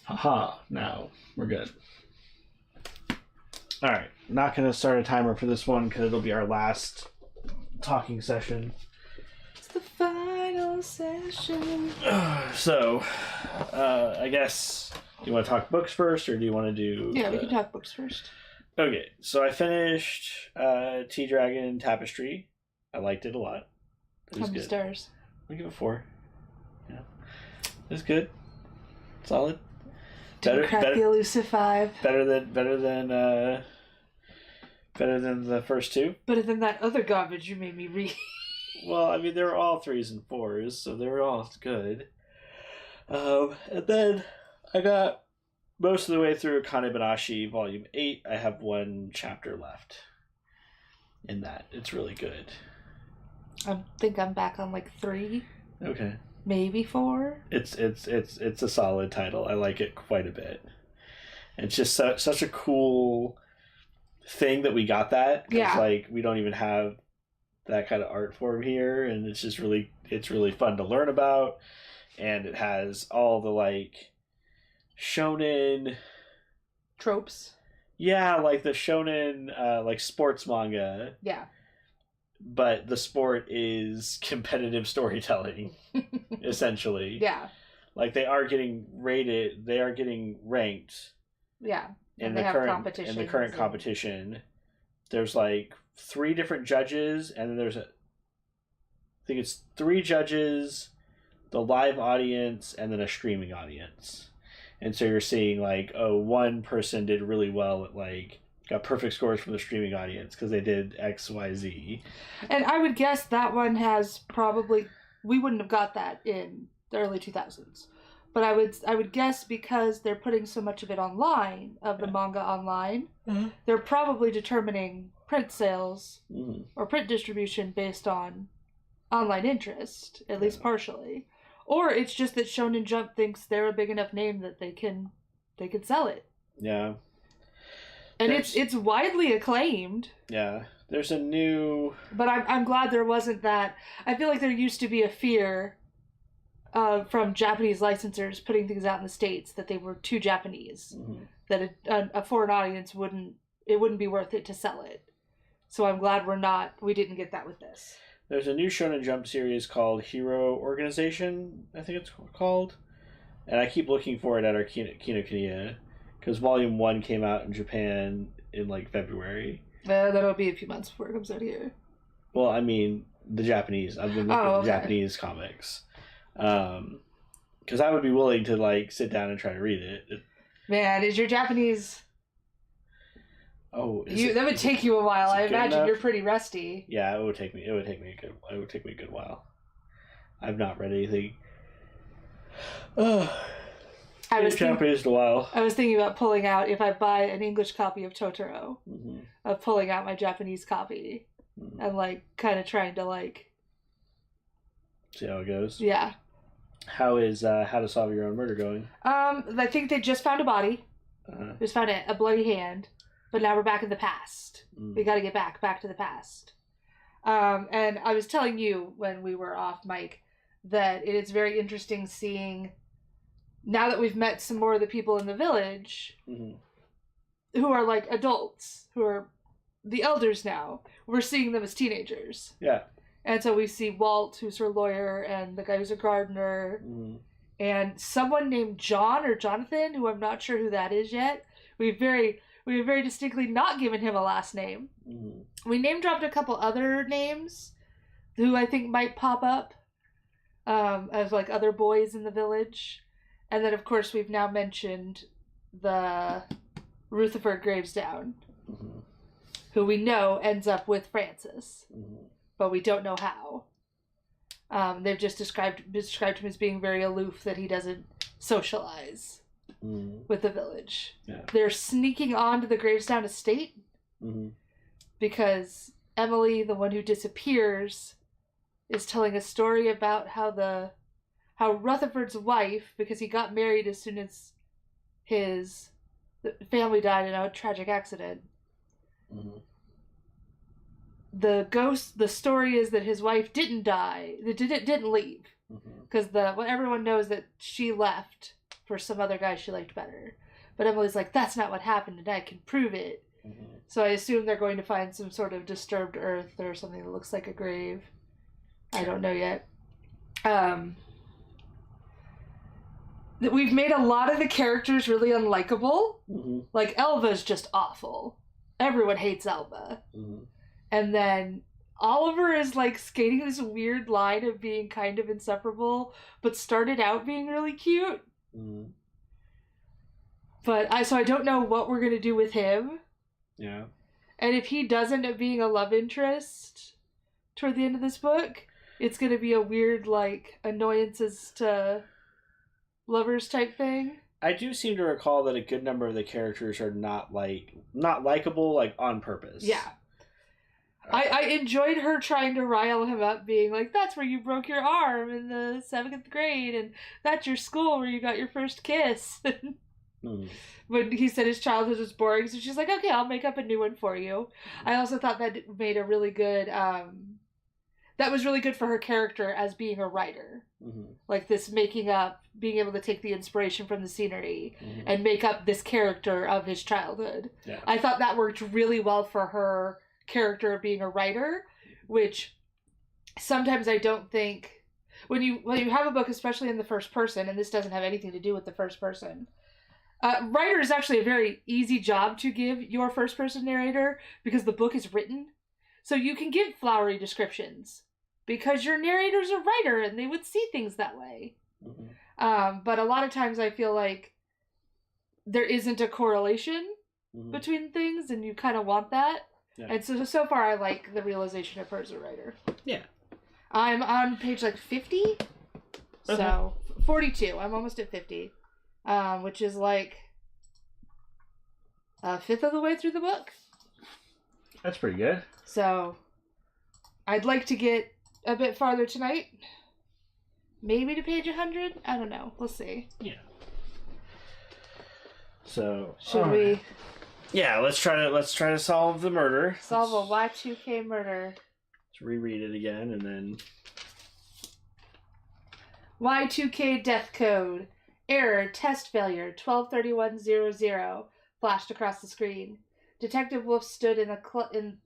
Haha, now we're good. Alright, not going to start a timer for this one because it'll be our last talking session. It's the final session. So, I guess, do you want to talk books first or do you want to do... Yeah, we can talk books first. Okay, so I finished T-Dragon Tapestry. I liked it a lot. It was How many good. stars? I'll give it 4. Yeah. It was good. Solid. Didn't crack the elusive 5. Better than the first 2. Better than that other garbage you made me read. Well, I mean, they were all 3s and 4s, so they were all good. And then I got most of the way through Kanebanashi Volume 8. I have 1 chapter left in that. It's really good. I think I'm back on like 3. Okay. Maybe 4. It's a solid title. I like it quite a bit. It's just such a cool thing that we got that. Yeah. Like, we don't even have that kind of art form here, and it's just really fun to learn about. And it has all the, like, shonen... Tropes. Yeah, like the shonen, like, sports manga. Yeah. But the sport is competitive storytelling, essentially. Yeah. Like, they are getting ranked. Yeah. In the current competition. There's like 3 different judges, and then there's I think it's 3 judges, the live audience, and then a streaming audience. And so you're seeing like, oh, one person did really well at like got perfect scores from the streaming audience because they did XYZ. And I would guess that one has probably, we wouldn't have got that in the early 2000s. But I would guess because they're putting so much of it online, of the manga online, they're probably determining print sales or print distribution based on online interest, at least partially. Or it's just that Shonen Jump thinks they're a big enough name that they can sell it. Yeah. And it's widely acclaimed. Yeah. There's a new... But I'm glad there wasn't that. I feel like there used to be a fear from Japanese licensors putting things out in the States that they were too Japanese. That a foreign audience wouldn't be worth it to sell it. So I'm glad we didn't get that with this. There's a new Shonen Jump series called Hero Organization, I think it's called. And I keep looking for it at our Kinokuniya. Because Volume 1 came out in Japan in, like, February. That'll be a few months before it comes out here. Well, I mean, the Japanese. I've been looking at Japanese comics. Because I would be willing to, like, sit down and try to read it. Man, is your Japanese... Oh, that would take you a while. I imagine enough? You're pretty rusty. Yeah, it would take me a good while. I've not read anything. I was Japanese in a while. I was thinking about pulling out, if I buy an English copy of Totoro, of pulling out my Japanese copy and, like, kind of trying to, like... See how it goes? Yeah. How is How to Solve Your Own Murder going? I think they just found a body. Just found a bloody hand. But now we're back in the past. We got to get back to the past. And I was telling you when we were off mic that it is very interesting seeing, now that we've met some more of the people in the village who are like adults, who are the elders now, we're seeing them as teenagers. Yeah. And so we see Walt, who's her lawyer, and the guy who's a gardener, and someone named John or Jonathan, who I'm not sure who that is yet. We have very distinctly not given him a last name. We name dropped a couple other names who I think might pop up as like other boys in the village. And then of course we've now mentioned the Rutherford Gravesdown, who we know ends up with Francis, but we don't know how. They've just described him as being very aloof, that he doesn't socialize with the village. Yeah. They're sneaking onto the Gravesdown estate because Emily, the one who disappears, is telling a story about how Rutherford's wife, because he got married as soon as his family died in a tragic accident. The story is that his wife didn't die, didn't leave, because everyone knows that she left for some other guy she liked better. But Emily's like, that's not what happened, and I can prove it. Mm-hmm. So I assume they're going to find some sort of disturbed earth or something that looks like a grave. I don't know yet. We've made a lot of the characters really unlikable. Mm-hmm. Like, Elva's just awful. Everyone hates Elva. Mm-hmm. And then Oliver is, like, skating this weird line of being kind of insufferable, but started out being really cute. Mm-hmm. But so I don't know what we're going to do with him. Yeah. And if he does end up being a love interest toward the end of this book, it's going to be a weird, like, annoyances to lovers type thing. I do seem to recall that a good number of the characters are not likable, like, on purpose. Yeah. I enjoyed her trying to rile him up, being like, that's where you broke your arm in the 7th grade, and that's your school where you got your first kiss. When he said his childhood was boring, so she's like, okay, I'll make up a new one for you. I also thought that made a really good, that was really good for her character as being a writer. Mm-hmm. Like this making up, being able to take the inspiration from the scenery Mm-hmm. and make up this character of his childhood. Yeah. I thought that worked really well for her character of being a writer, which sometimes I don't think, when you have a book, especially in the first person, and this doesn't have anything to do with the first person, writer is actually a very easy job to give your first person narrator because the book is written. So you can give flowery descriptions because your narrator's a writer and they would see things that way. Mm-hmm. But a lot of times I feel like there isn't a correlation mm-hmm. between things and you kind of want that. Yeah. And so far I like the realization of her as a writer. Yeah. I'm on page like 50. Okay. So 42. I'm almost at 50. Which is like a fifth of the way through the book. That's pretty good. So, I'd like to get a bit farther tonight. Maybe to page 100? I don't know. We'll see. Yeah. So, should we? Yeah, let's try to solve the murder. Solve a Y2K murder. Let's reread it again and then Y2K death code. Error, test failure, 123100, flashed across the screen. Detective Wolf stood in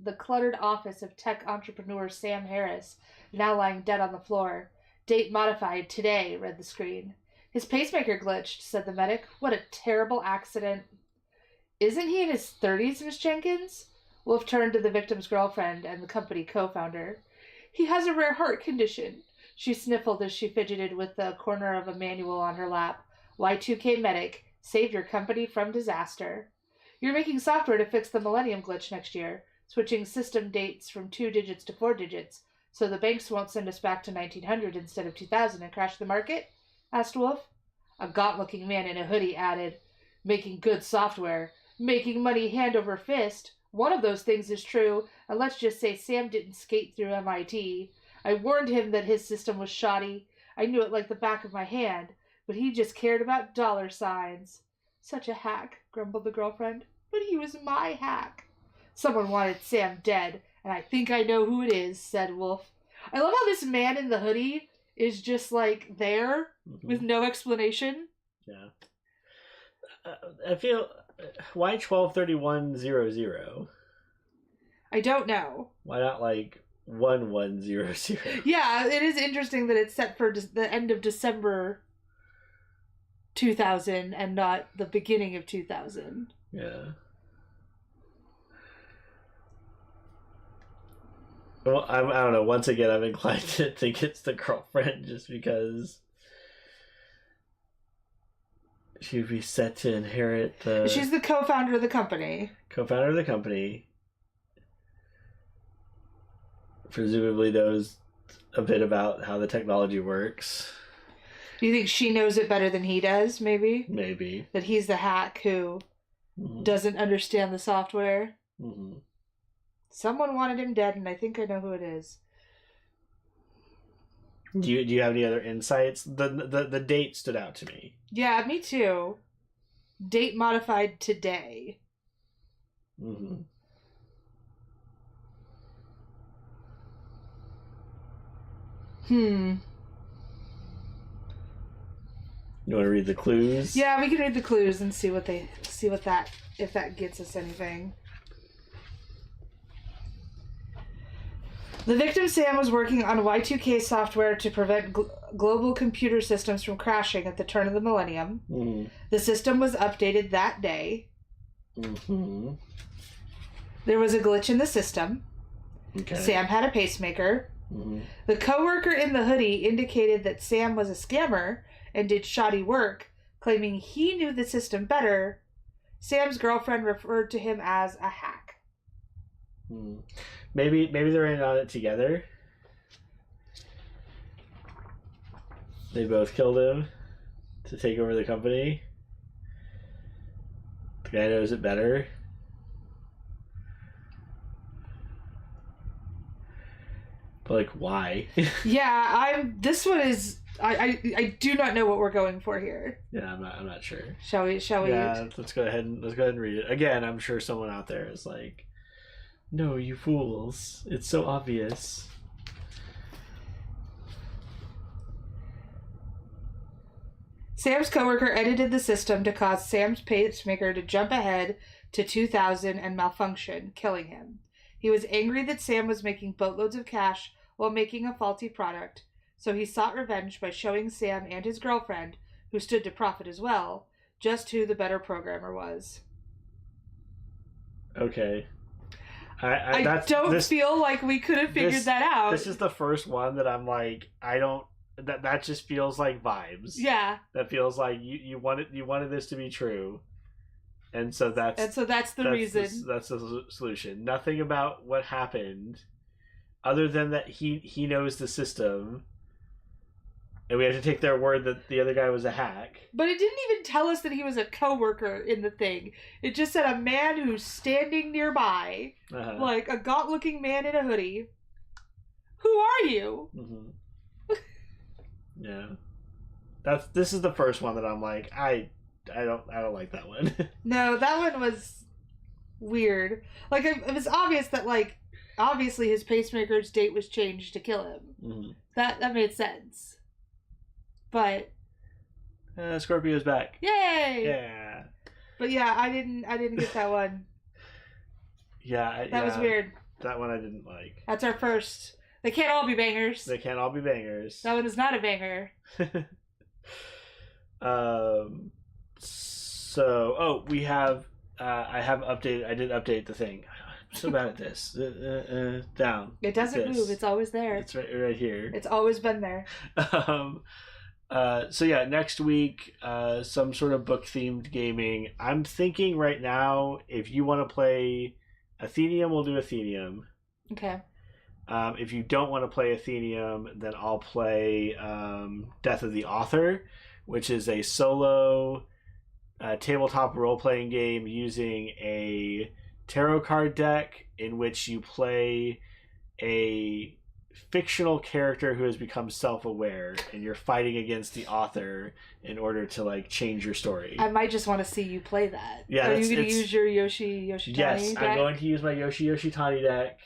the cluttered office of tech entrepreneur Sam Harris, now lying dead on the floor. Date modified, today, read the screen. His pacemaker glitched, said the medic. What a terrible accident. Isn't he in his 30s, Miss Jenkins? Wolf turned to the victim's girlfriend and the company co-founder. He has a rare heart condition. She sniffled as she fidgeted with the corner of a manual on her lap. Y2K Medic, save your company from disaster. You're making software to fix the Millennium glitch next year, switching system dates from 2 digits to 4 digits, so the banks won't send us back to 1900 instead of 2000 and crash the market? Asked Wolf. A gaunt-looking man in a hoodie added, making good software, making money hand over fist. One of those things is true, and let's just say Sam didn't skate through MIT. I warned him that his system was shoddy. I knew it like the back of my hand. But he just cared about dollar signs. Such a hack, grumbled the girlfriend. But he was my hack. Someone wanted Sam dead, and I think I know who it is, said Wolf. I love how this man in the hoodie is just, like, there mm-hmm. with no explanation. Yeah. I feel... Why 123100? I don't know. Why not, like, 1100? Yeah, it is interesting that it's set for the end of December 2000 and not the beginning of 2000. Yeah. Well, I don't know. Once again, I'm inclined to think it's the girlfriend just because she would be set to inherit the... She's the co-founder of the company. Co-founder of the company. Presumably knows a bit about how the technology works. Do you think she knows it better than he does, maybe? Maybe. That he's the hack who mm-hmm. doesn't understand the software? Mm-hmm. Someone wanted him dead, and I think I know who it is. Do you have any other insights? The date stood out to me. Yeah, me too. Date modified today. Mm-hmm. You want to read the clues? Yeah, we can read the clues and see what that if that gets us anything. The victim Sam was working on Y2K software to prevent global computer systems from crashing at the turn of the millennium. Mm. The system was updated that day. Mm-hmm. There was a glitch in the system. Okay. Sam had a pacemaker. Mm-hmm. The coworker in the hoodie indicated that Sam was a scammer and did shoddy work, claiming he knew the system better. Sam's girlfriend referred to him as a hack. Mm. Maybe they're in on it together. They both killed him to take over the company. The guy knows it better. But like, why? Yeah, this one is. I do not know what we're going for here. Yeah, I'm not sure. Shall we? Yeah, let's go ahead and read it again. I'm sure someone out there is like, "No, you fools! It's so obvious." Sam's coworker edited the system to cause Sam's pacemaker to jump ahead to 2000 and malfunction, killing him. He was angry that Sam was making boatloads of cash while making a faulty product, so he sought revenge by showing Sam and his girlfriend, who stood to profit as well, just who the better programmer was. Okay. I don't feel like we could have figured that out. This is the first one that I'm like, I don't. That just feels like vibes. Yeah. That feels like you wanted this to be true, and so that's the reason. That's the solution. Nothing about what happened, other than that he knows the system, and we have to take their word that the other guy was a hack. But it didn't even tell us that he was a coworker in the thing. It just said a man who's standing nearby, like a gaunt-looking man in a hoodie. Who are you? Mm-hmm. Yeah, this is the first one that I'm like, I don't like that one. No, that one was weird. Like it was obvious that obviously his pacemaker's date was changed to kill him. Mm-hmm. That made sense. But Scorpio's back. Yay! Yeah. But yeah, I didn't get that one. Yeah, that was weird. That one I didn't like. That's our first. They can't all be bangers. They can't all be bangers. That one is not a banger. We have. I have updated. I did update the thing. I'm so bad at this. Down. It doesn't move. It's always there. It's right here. It's always been there. Next week, some sort of book themed gaming. I'm thinking right now, if you want to play Athenium, we'll do Athenium. Okay. If you don't want to play Athenium, then I'll play Death of the Author, which is a solo tabletop role-playing game using a tarot card deck in which you play a fictional character who has become self-aware, and you're fighting against the author in order to change your story. I might just want to see you play that. Yeah, are you going to use your Yoshitani Yes, deck? I'm going to use my Yoshitani deck.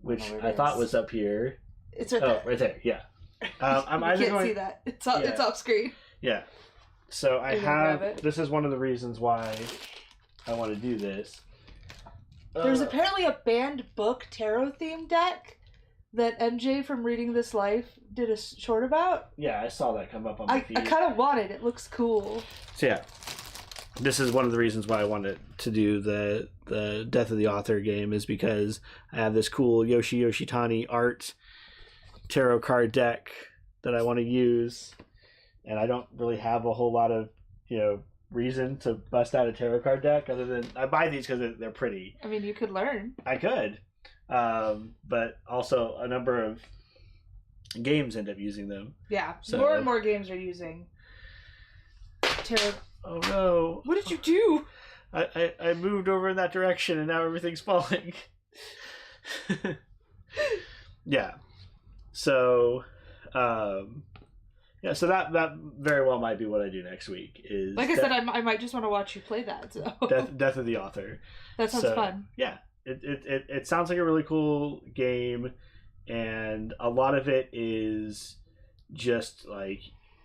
Which I thought was up here. It's right there. Oh, right there. Yeah. I'm you can't see that. It's off screen. Yeah. So I have. This is one of the reasons why I want to do this. There's apparently a banned book tarot themed deck that MJ from Reading This Life did a short about. Yeah, I saw that come up on my feed. I kind of want it. It looks cool. So yeah. This is one of the reasons why I wanted to do the Death of the Author game, is because I have this cool Yoshitani art tarot card deck that I want to use, and I don't really have a whole lot of reason to bust out a tarot card deck other than I buy these because they're pretty. I mean, you could learn. I could, but also a number of games end up using them. Yeah, so, more and more games are using tarot. Oh no! What did you do? I moved over in that direction and now everything's falling. Yeah. So, so that very well might be what I do next week. Is like I said, I might just want to watch you play that. So Death of the Author. That sounds fun. Yeah, it sounds like a really cool game, and a lot of it is just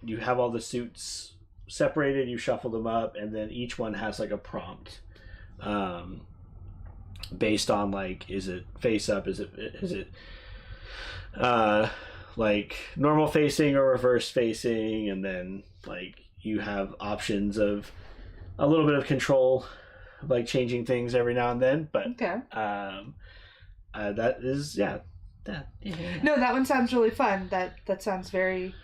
you have all the suits separated, you shuffle them up, and then each one has like a prompt, based on like, is it face up, is it like normal facing or reverse facing, and then like you have options of a little bit of control, like changing things every now and then. But Okay. That is yeah. No, that one sounds really fun. That sounds very.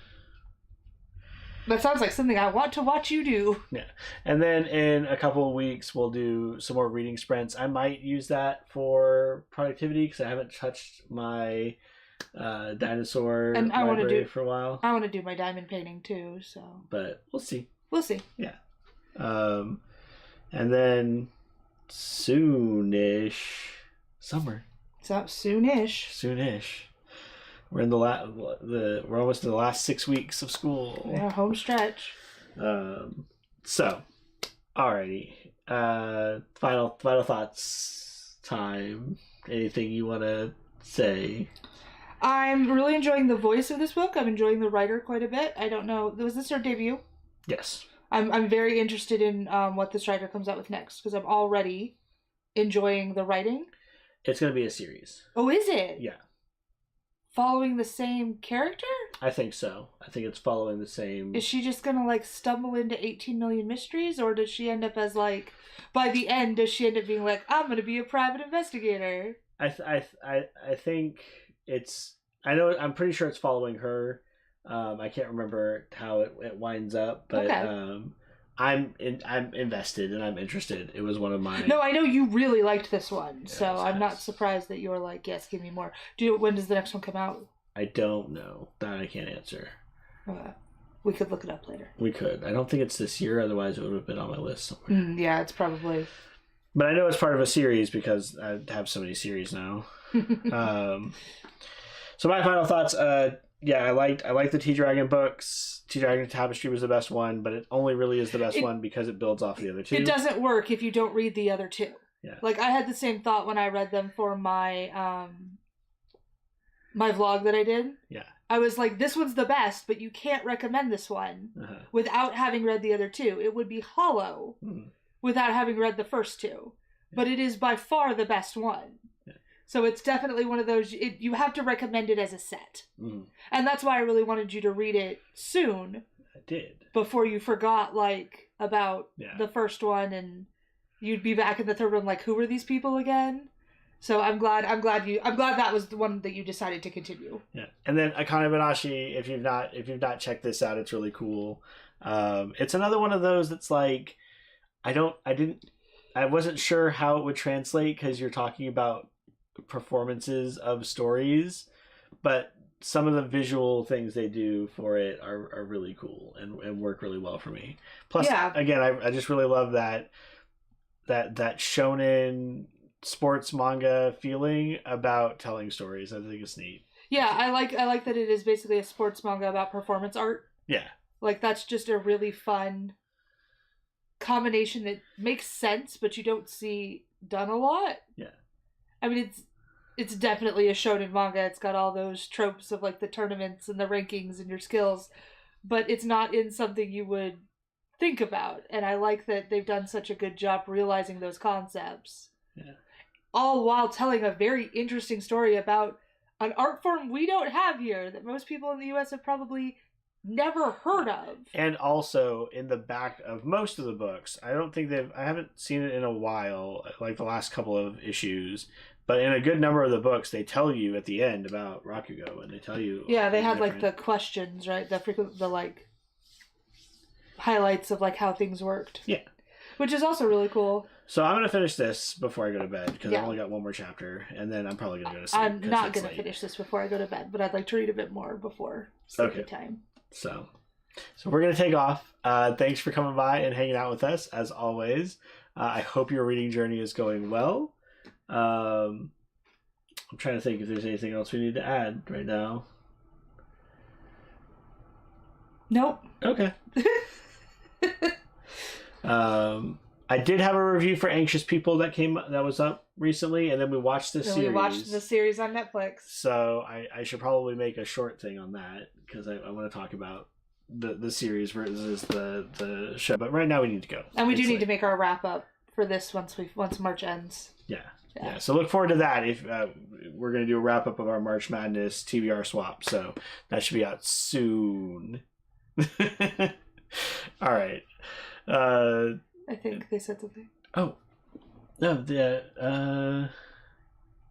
That sounds like something I want to watch you do. Yeah. And then in a couple of weeks, we'll do some more reading sprints. I might use that for productivity because I haven't touched my dinosaur and I library for a while. I want to do my diamond painting too, so. But we'll see. We'll see. Yeah. And then soonish, summer. So soonish. Soonish. We're in we're almost in the last 6 weeks of school. Yeah, home stretch. So, alrighty. Final thoughts time. Anything you want to say? I'm really enjoying the voice of this book. I'm enjoying the writer quite a bit. I don't know. Was this her debut? Yes. I'm very interested in what this writer comes out with next because I'm already enjoying the writing. It's going to be a series. Oh, is it? Yeah. Following the same character? I think so. I think it's following the same. Is she just gonna like stumble into 18 million mysteries, or does she end up as like, by the end, does she end up being like, I'm gonna be a private investigator? I think it's. I'm pretty sure it's following her. I can't remember how it winds up, but okay. I'm invested and I'm interested. It was one of my. No, I know you really liked this one, yeah, so I'm not surprised that you're like, yes, give me more. When does the next one come out? I don't know. That I can't answer. We could look it up later. We could. I don't think it's this year. Otherwise, it would have been on my list somewhere. Yeah, it's probably. But I know it's part of a series because I have so many series now. So my final thoughts. Yeah, I liked the T-Dragon books. T-Dragon Tapestry was the best one, but it only really is the best one because it builds off of the other two. It doesn't work if you don't read the other two. Yeah. Like, I had the same thought when I read them for my my vlog that I did. Yeah. I was like, this one's the best, but you can't recommend this one without having read the other two. It would be hollow without having read the first two. Yeah. But it is by far the best one. So it's definitely one of those, you have to recommend it as a set. And that's why I really wanted you to read it soon. I did. Before you forgot, like, about the first one and you'd be back in the third one like, who were these people again? So I'm glad that was the one that you decided to continue. Yeah. And then Akane Banashi, if you've not checked this out, it's really cool. It's another one of those that's like, I wasn't sure how it would translate because you're talking about performances of stories, but some of the visual things they do for it are really cool and work really well for me. Plus, again, I just really love that shonen sports manga feeling about telling stories. I think it's neat. Yeah, I like that it is basically a sports manga about performance art. Yeah. Like, that's just a really fun combination that makes sense, but you don't see done a lot. Yeah. I mean, it's definitely a shonen manga. It's got all those tropes of like the tournaments and the rankings and your skills, but it's not in something you would think about. And I like that they've done such a good job realizing those concepts. Yeah. All while telling a very interesting story about an art form we don't have here that most people in the US have probably never heard of. And also in the back of most of the books, I haven't seen it in a while, like the last couple of issues, but in a good number of the books, they tell you at the end about Rakugo, and they tell you. Yeah, they had like the questions, right? The like highlights of like how things worked. Yeah. Which is also really cool. So I'm going to finish this before I go to bed, because I've only got one more chapter, and then I'm probably going to go to sleep. I'm not going to finish this before I go to bed, but I'd like to read a bit more before sleeping time. So we're going to take off. Thanks for coming by and hanging out with us, as always. I hope your reading journey is going well. I'm trying to think if there's anything else we need to add right now. Nope. Okay. I did have a review for Anxious People that was up recently, and then we watched the series. We watched the series on Netflix. So I should probably make a short thing on that, because I want to talk about the series versus the show. But right now we need to go. And we do need to make our wrap up for this once March ends. Yeah. So look forward to that. If we're gonna do a wrap up of our March Madness TBR swap, so that should be out soon. All right. I think they said something. Oh no,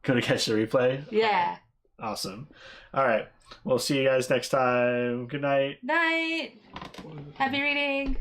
go to catch the replay. Yeah. Awesome. All right. We'll see you guys next time. Good night. Night. Happy reading.